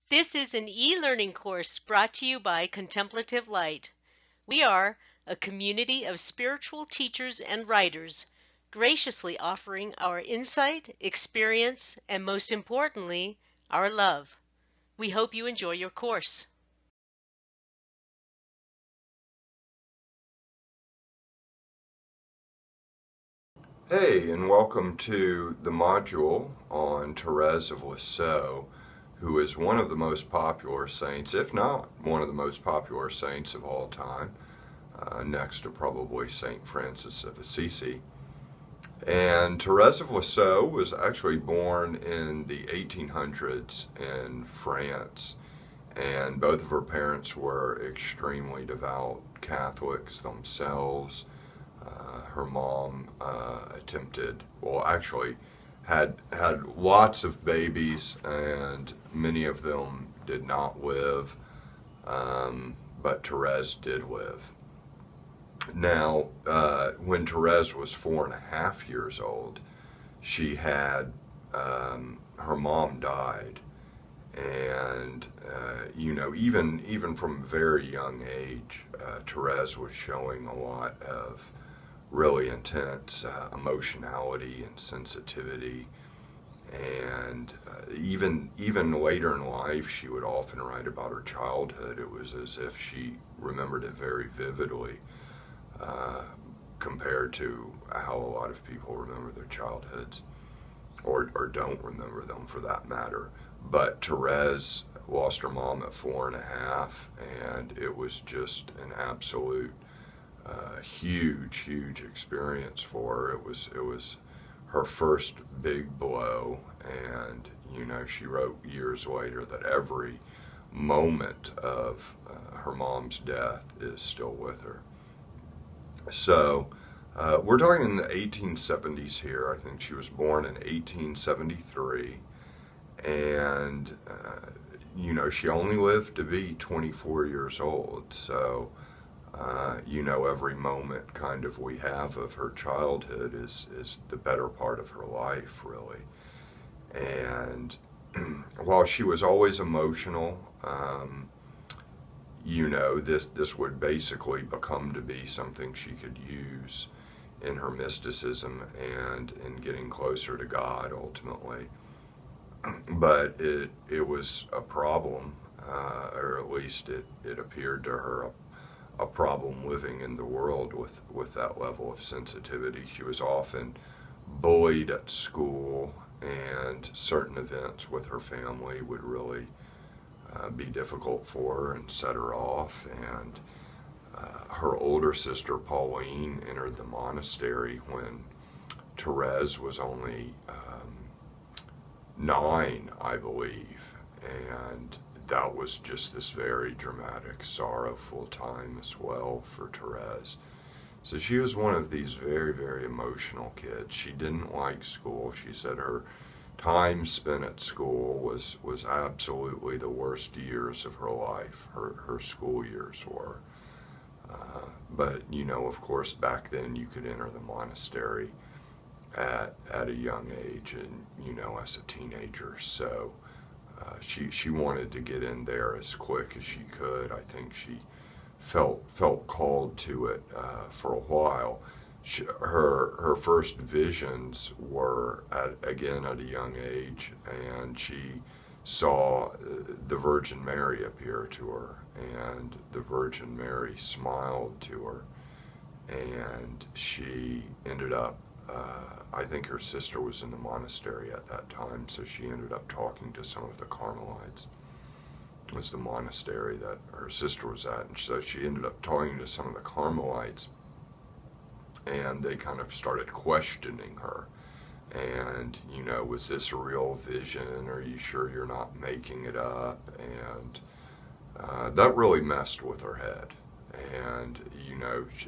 This is an e-learning course brought to you by Contemplative Light. We are a community of spiritual teachers and writers, graciously offering our insight, experience, and most importantly, our love. We hope you enjoy your course. Hey, and welcome to the module on Therese of Lisieux, who is one of the most popular saints, if not one of the most popular saints of all time, next to probably St. Francis of Assisi. And Therese of Lisieux was actually born in the 1800s in France, and both of her parents were extremely devout Catholics themselves. Her mom actually had lots of babies, and many of them did not live, but Therese did live. Now, when Therese was 4.5 years old, she had her mom died, and even from a very young age, Therese was showing a lot of really intense emotionality and sensitivity, and even later in life, she would often write about her childhood. It was as if she remembered it very vividly, uh, compared to how a lot of people remember their childhoods, or don't remember them for that matter. But Therese lost her mom at 4.5, and it was just an absolute huge experience for her. It was her first big blow, and she wrote years later that every moment of her mom's death is still with her. So we're talking in the 1870s here. I think she was born in 1873, and she only lived to be 24 years old. So every moment kind of we have of her childhood is the better part of her life, really. And while she was always emotional, this would basically become to be something she could use in her mysticism and in getting closer to God ultimately. But it was a problem, or at least it appeared to her a problem living in the world with that level of sensitivity. She was often bullied at school, and certain events with her family would really be difficult for her and set her off. And her older sister Pauline entered the monastery when Therese was only 9, I believe, and that was just this very dramatic, sorrowful time as well for Therese. So she was one of these very emotional kids. She didn't like school. She said her time spent at school was absolutely the worst years of her life. Her school years were. But of course, back then you could enter the monastery at a young age, and as a teenager. So she wanted to get in there as quick as she could. I think she felt called to it for a while. Her first visions were again at a young age, and she saw the Virgin Mary appear to her, and the Virgin Mary smiled to her, and she ended up, I think her sister was in the monastery at that time, so she ended up talking to some of the Carmelites. It was the monastery that her sister was at, and so she ended up talking to some of the Carmelites, and they kind of started questioning her. And, was this a real vision? Are you sure you're not making it up? And that really messed with her head. And,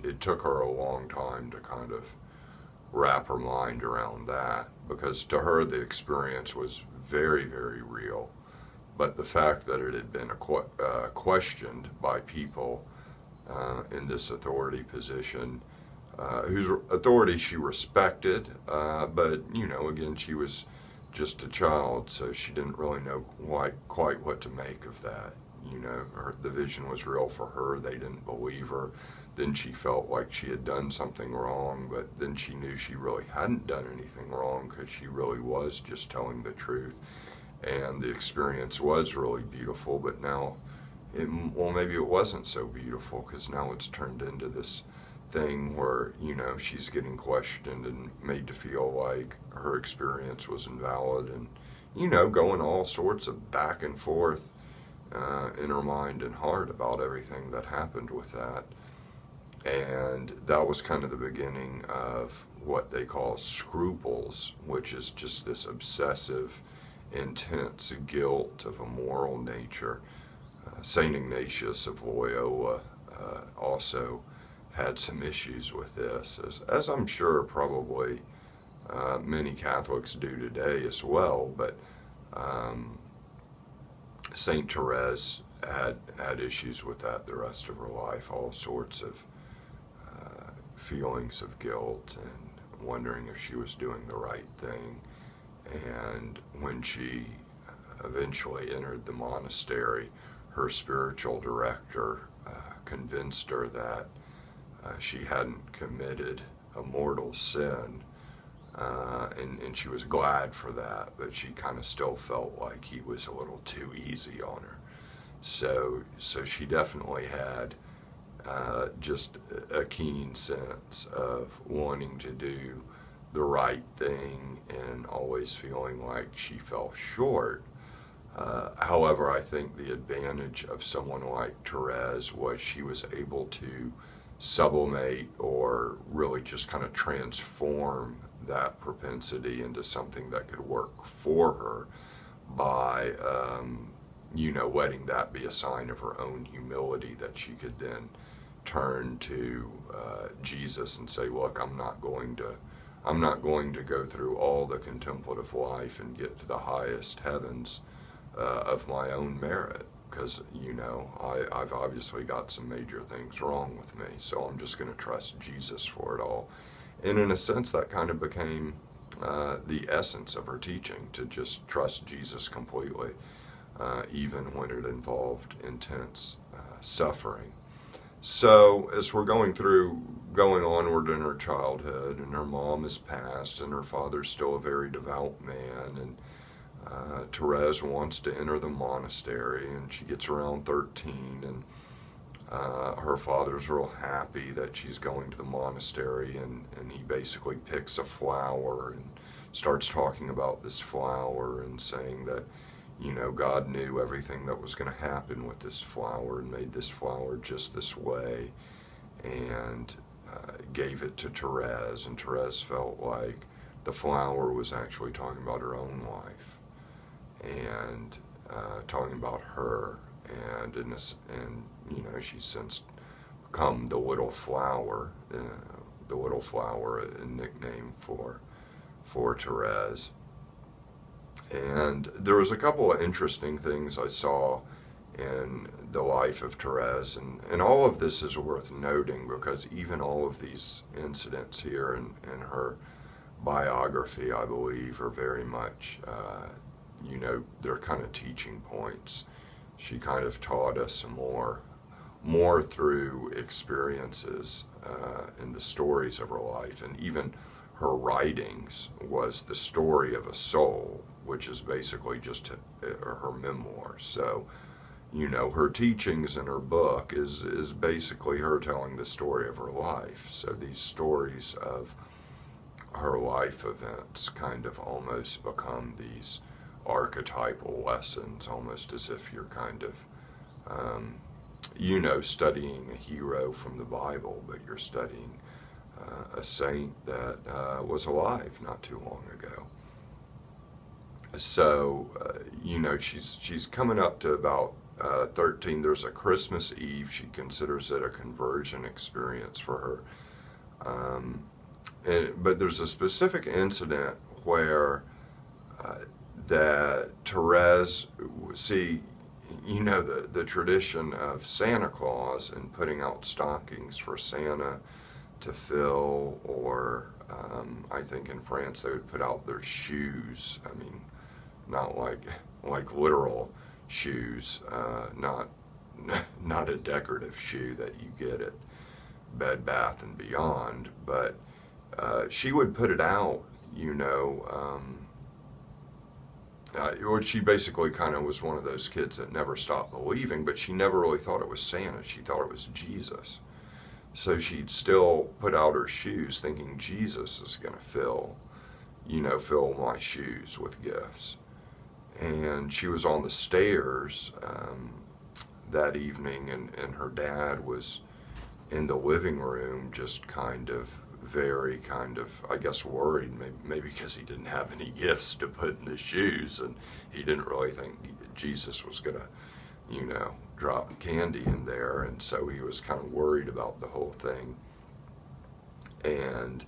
it took her a long time to kind of wrap her mind around that, because to her the experience was very real. But the fact that it had been questioned by people in this authority position, whose authority she respected, but again, she was just a child, so she didn't really know quite what to make of that. The vision was real for her. They didn't believe her. Then she felt like she had done something wrong, but then she knew she really hadn't done anything wrong because she really was just telling the truth. And the experience was really beautiful, but now, maybe it wasn't so beautiful because now it's turned into this thing where, she's getting questioned and made to feel like her experience was invalid and, going all sorts of back and forth in her mind and heart about everything that happened with that. And that was kind of the beginning of what they call scruples, which is just this obsessive, intense guilt of a moral nature. St. Ignatius of Loyola also had some issues with this, as I'm sure probably many Catholics do today as well, but St. Therese had issues with that the rest of her life, all sorts of feelings of guilt and wondering if she was doing the right thing. And when she eventually entered the monastery, her spiritual director convinced her that she hadn't committed a mortal sin, and she was glad for that, but she kind of still felt like he was a little too easy on her. So she definitely had just a keen sense of wanting to do the right thing and always feeling like she fell short. However, I think the advantage of someone like Therese was she was able to sublimate or really just kind of transform that propensity into something that could work for her by, letting that be a sign of her own humility, that she could then turn to Jesus and say, look, I'm not going to go through all the contemplative life and get to the highest heavens of my own merit, because I've obviously got some major things wrong with me, so I'm just going to trust Jesus for it all. And in a sense, that kind of became the essence of her teaching, to just trust Jesus completely, even when it involved intense suffering. So as we're going onward in her childhood, and her mom has passed, and her father's still a very devout man, and Therese wants to enter the monastery, and she gets around 13, and her father's real happy that she's going to the monastery, and he basically picks a flower and starts talking about this flower and saying that, God knew everything that was going to happen with this flower and made this flower just this way, and gave it to Therese, and Therese felt like the flower was actually talking about her own life and talking about her, and she's since become the little flower, a nickname for Therese. And there was a couple of interesting things I saw in the life of Therese, and all of this is worth noting because even all of these incidents here in her biography, I believe, are very much, they're kind of teaching points. She kind of taught us more through experiences in the stories of her life, and even her writings was the story of a soul, which is basically just her memoir. So, her teachings in her book is basically her telling the story of her life. So these stories of her life events kind of almost become these archetypal lessons, almost as if you're kind of, studying a hero from the Bible, but you're studying a saint that was alive not too long ago. So, she's coming up to about 13. There's a Christmas Eve. She considers it a conversion experience for her. But there's a specific incident where that Therese, the tradition of Santa Claus and putting out stockings for Santa to fill, or I think in France they would put out their shoes. I mean, not like literal shoes, not not a decorative shoe that you get at Bed Bath and Beyond, but she would put it out, you know. She basically kind of was one of those kids that never stopped believing, but she never really thought it was Santa. She thought it was Jesus. So she'd still put out her shoes thinking Jesus is going to fill my shoes with gifts. And she was on the stairs that evening, and her dad was in the living room just I guess worried, maybe because he didn't have any gifts to put in the shoes, and he didn't really think Jesus was going to, drop candy in there, and so he was kind of worried about the whole thing, and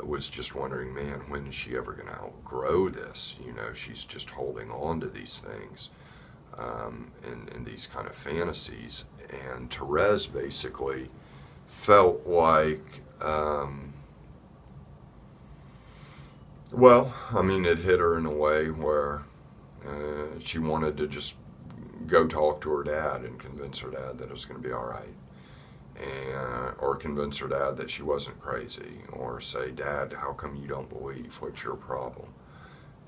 was just wondering, man, when is she ever going to outgrow this? She's just holding on to these things in these kind of fantasies, and Therese basically felt like, it hit her in a way where she wanted to just go talk to her dad and convince her dad that it was going to be all right, or convince her dad that she wasn't crazy, or say, Dad, how come you don't believe? What's your problem?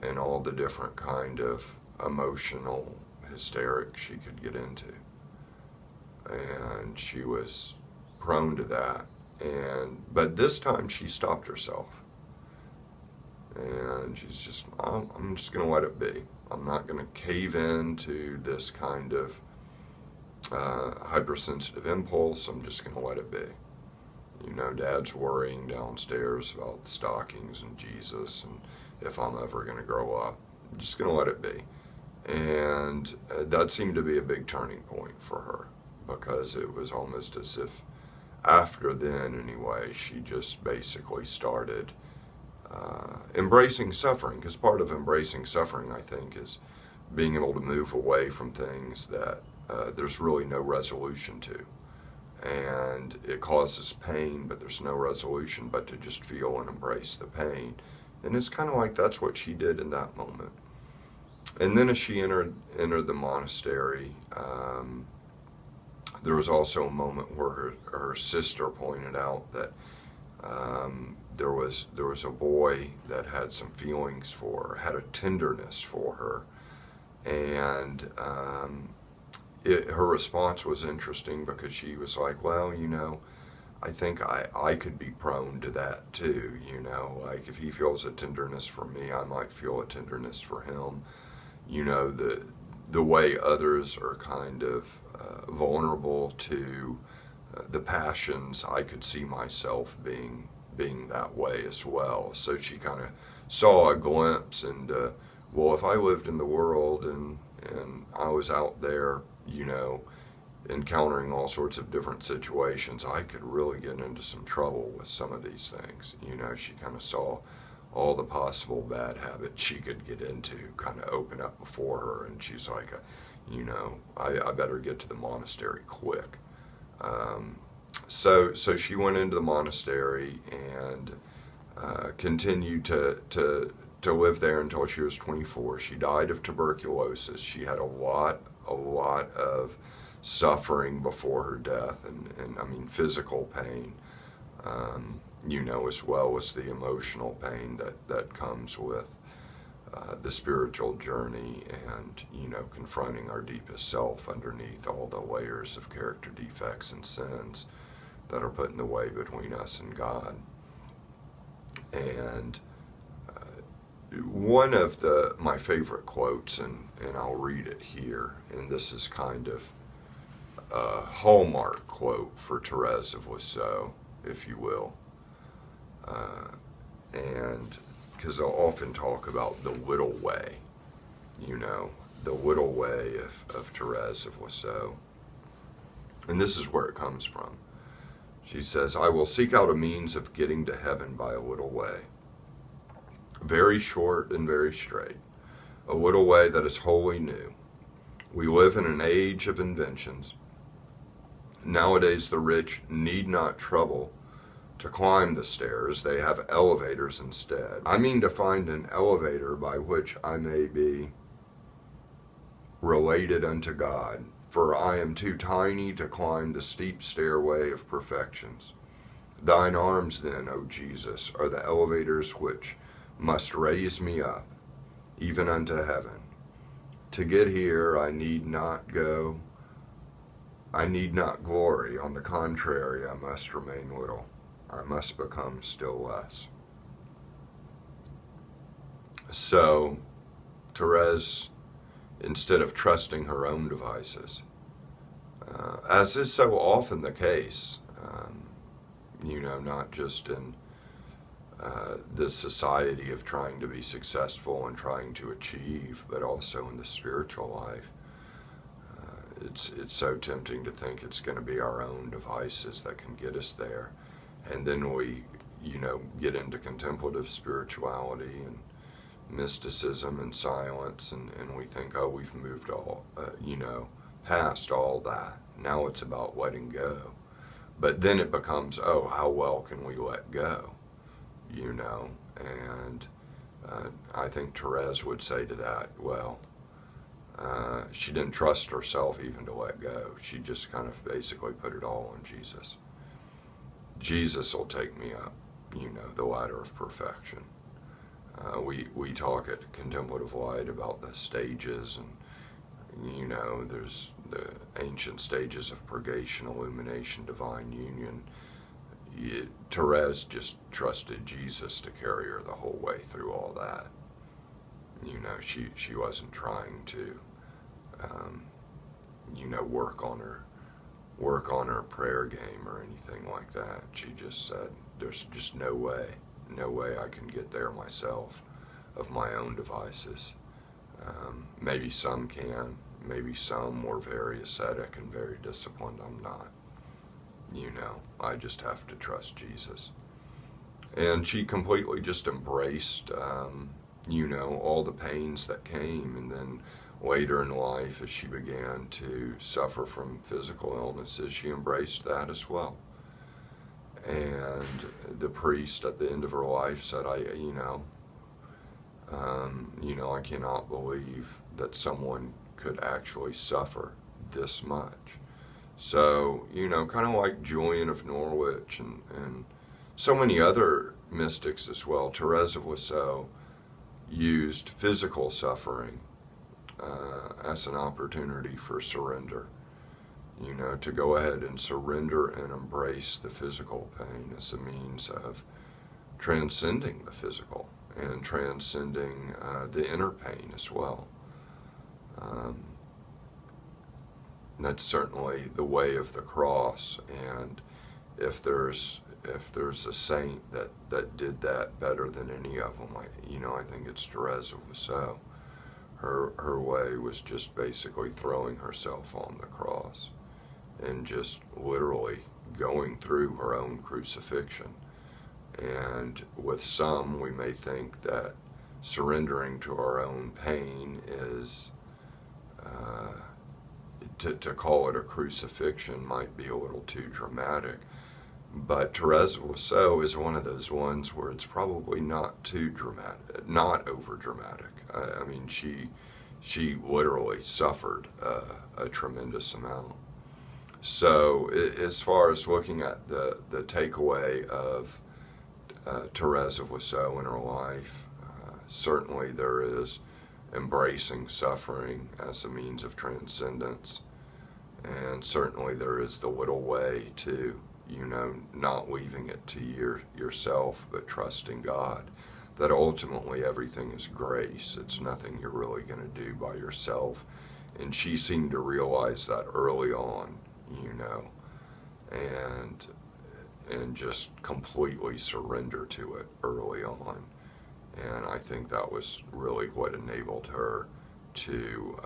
And all the different kind of emotional hysterics she could get into. And she was prone to that. But this time she stopped herself. And she's just, I'm just going to let it be. I'm not going to cave into this kind of hypersensitive impulse. I'm just going to let it be. Dad's worrying downstairs about the stockings and Jesus and if I'm ever going to grow up. I'm just going to let it be. And that seemed to be a big turning point for her, because it was almost as if after then, anyway, she just basically started embracing suffering, because part of embracing suffering, I think, is being able to move away from things that there's really no resolution to. And it causes pain, but there's no resolution but to just feel and embrace the pain. And it's kind of like that's what she did in that moment. And then as she entered the monastery, there was also a moment where her sister pointed out that there was a boy that had some feelings for her, had a tenderness for her, and her response was interesting, because she was like, well, I think I could be prone to that too, like if he feels a tenderness for me, I might feel a tenderness for him. The way others are kind of vulnerable to the passions, I could see myself being that way as well. So she kind of saw a glimpse, and well, if I lived in the world and I was out there, encountering all sorts of different situations, I could really get into some trouble with some of these things. She kind of saw all the possible bad habits she could get into kind of open up before her, and she's like, I better get to the monastery quick. So she went into the monastery and continued to live there until she was 24. She died of tuberculosis. She had a lot of suffering before her death, and I mean physical pain, as well as the emotional pain that comes with the spiritual journey, and confronting our deepest self underneath all the layers of character defects and sins that are put in the way between us and God. And one of my favorite quotes, and I'll read it here, and this is kind of a hallmark quote for Therese of Lisieux, if you will, and because I'll often talk about the little way, the little way of Therese of Lisieux, and this is where it comes from. She says, I will seek out a means of getting to heaven by a little way, very short and very straight, a little way that is wholly new. We live in an age of inventions. Nowadays the rich need not trouble to climb the stairs. They have elevators instead. I mean to find an elevator by which I may be related unto God, for I am too tiny to climb the steep stairway of perfections. Thine arms then, O Jesus, are the elevators which must raise me up, even unto heaven. To get here I need not glory. On the contrary, I must remain little. I must become still less. So, Therese, instead of trusting her own devices, as is so often the case, not just in this society of trying to be successful and trying to achieve, but also in the spiritual life, it's so tempting to think it's going to be our own devices that can get us there. And then we, get into contemplative spirituality and mysticism and silence, and we think, oh, we've moved all, past all that. Now it's about letting go. But then it becomes, oh, how well can we let go? And I think Therese would say to that, well, she didn't trust herself even to let go. She just kind of basically put it all on Jesus. Jesus will take me up, the ladder of perfection. We talk at Contemplative Light about the stages, and there's the ancient stages of purgation, illumination, divine union. Therese just trusted Jesus to carry her the whole way through all that. She wasn't trying to, work on her prayer game or anything like that. She just said, there's just no way I can get there myself of my own devices. Maybe some can, maybe some were very ascetic and very disciplined. I'm not. I just have to trust Jesus. And she completely just embraced, all the pains that came. And then later in life, as she began to suffer from physical illnesses, she embraced that as well. And the priest at the end of her life said, I cannot believe that someone could actually suffer this much. So, kind of like Julian of Norwich and so many other mystics as well, Therese of Lisieux used physical suffering as an opportunity for surrender. To go ahead and surrender and embrace the physical pain as a means of transcending the physical and transcending the inner pain as well. That's certainly the way of the cross, and if there's a saint that did that better than any of them, I think it's Therese of Lisieux. Her way was just basically throwing herself on the cross and just literally going through her own crucifixion. And with some, we may think that surrendering to our own pain is, to call it a crucifixion might be a little too dramatic. But Therese of Lisieux is one of those ones where it's probably not too dramatic, not over dramatic. I mean, she literally suffered a tremendous amount. So as far as looking at the takeaway of Therese of Lisieux in her life, certainly there is embracing suffering as a means of transcendence, and certainly there is the little way to, not leaving it to yourself, but trusting God, that ultimately everything is grace. It's nothing you're really going to do by yourself. And she seemed to realize that early on, and just completely surrender to it early on. And I think that was really what enabled her to,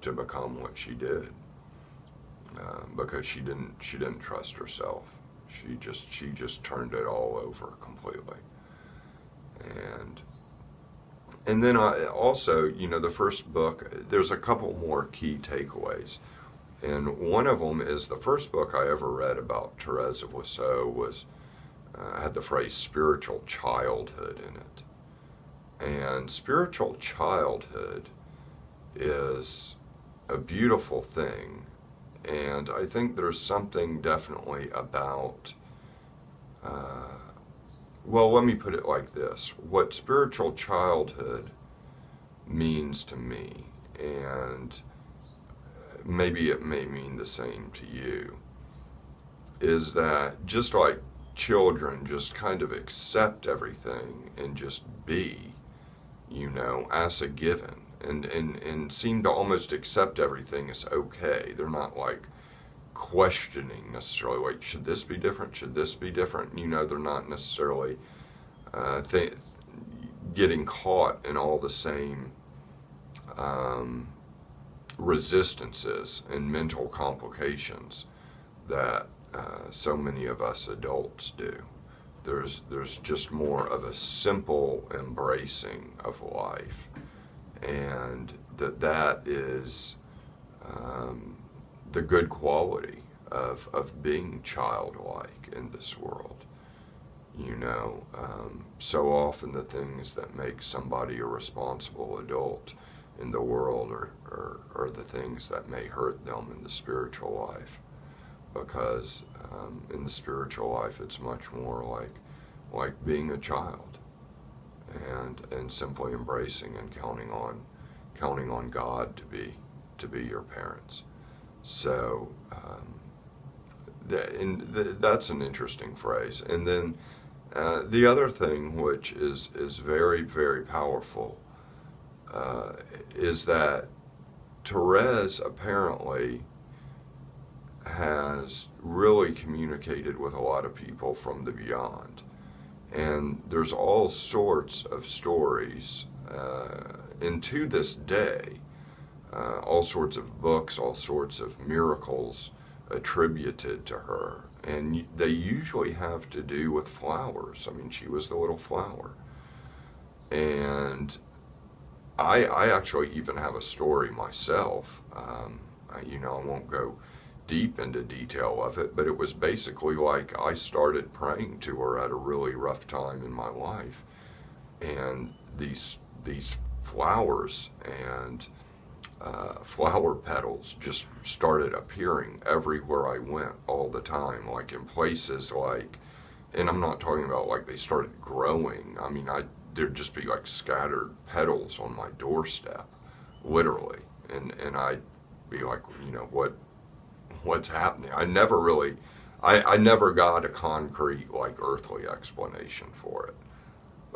to become what she did. Because she didn't trust herself. She just turned it all over completely. And then I also, the first book, there's a couple more key takeaways. And one of them is the first book I ever read about Therese of Lisieux was had the phrase spiritual childhood in it. And spiritual childhood is a beautiful thing. And I think there's something definitely about, well, let me put it like this. What spiritual childhood means to me, and maybe it may mean the same to you, is that just like children just kind of accept everything and just be, as a given, and seem to almost accept everything as okay. They're not like questioning necessarily, like, should this be different? Should this be different? They're not necessarily getting caught in all the same resistances and mental complications that so many of us adults do. There's just more of a simple embracing of life, and that is the good quality of being childlike in this world. So often the things that make somebody a responsible adult in the world are the things that may hurt them in the spiritual life, because in the spiritual life it's much more like being a child, and simply embracing and counting on God to be your parents. So that's an interesting phrase. And then the other thing, which is very, very powerful, is that Therese apparently has really communicated with a lot of people from the beyond. And there's all sorts of stories, and to this day, all sorts of books, all sorts of miracles attributed to her. And they usually have to do with flowers. I mean, she was the little flower. And I actually even have a story myself. I won't go deep into detail of it, but it was basically like I started praying to her at a really rough time in my life, and these flowers and flower petals just started appearing everywhere I went all the time, like in places like, and I'm not talking about like they started growing. I mean, there'd just be like scattered petals on my doorstep, literally, and I'd be like, what's happening? I never got a concrete, like, earthly explanation for it.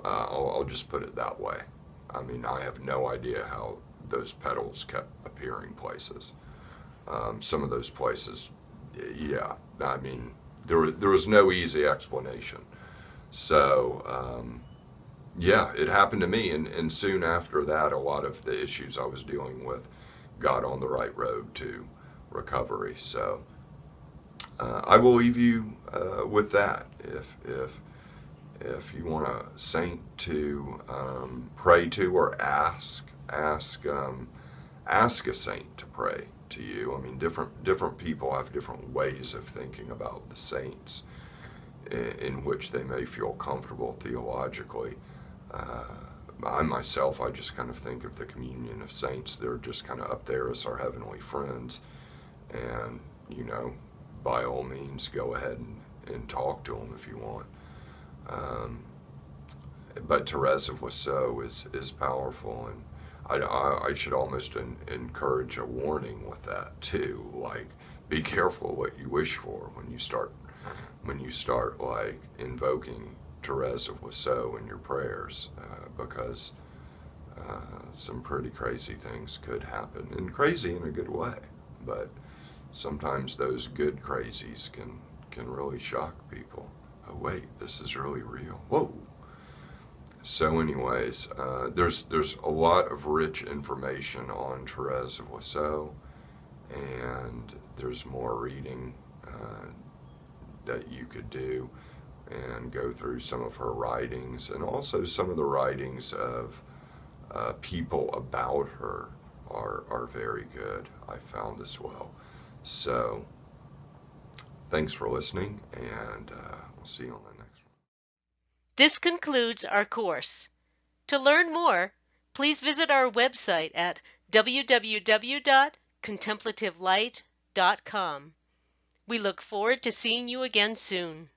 I'll just put it that way. I mean, I have no idea how those petals kept appearing places. Some of those places, yeah, I mean, there was no easy explanation. So, yeah, it happened to me, and soon after that, a lot of the issues I was dealing with got on the right road to recovery. So I will leave you with that. If you want a saint to pray to, or ask a saint to pray to you. I mean, different people have different ways of thinking about the saints in which they may feel comfortable theologically. I myself, I just kind of think of the communion of saints. They're just kind of up there as our heavenly friends. And, by all means, go ahead and talk to them if you want. But Therese of Lisieux is powerful, and I should almost encourage a warning with that too. Like, be careful what you wish for when you start like invoking Therese of Lisieux in your prayers, because some pretty crazy things could happen, and crazy in a good way. But sometimes those good crazies can really shock people. Oh wait, this is really real. Whoa. So anyways, there's a lot of rich information on Therese of Lisieux, and there's more reading that you could do and go through some of her writings, and also some of the writings of people about her are very good, I found as well. So, thanks for listening, and we'll see you on the next one. This concludes our course. To learn more, please visit our website at www.contemplativelight.com. We look forward to seeing you again soon.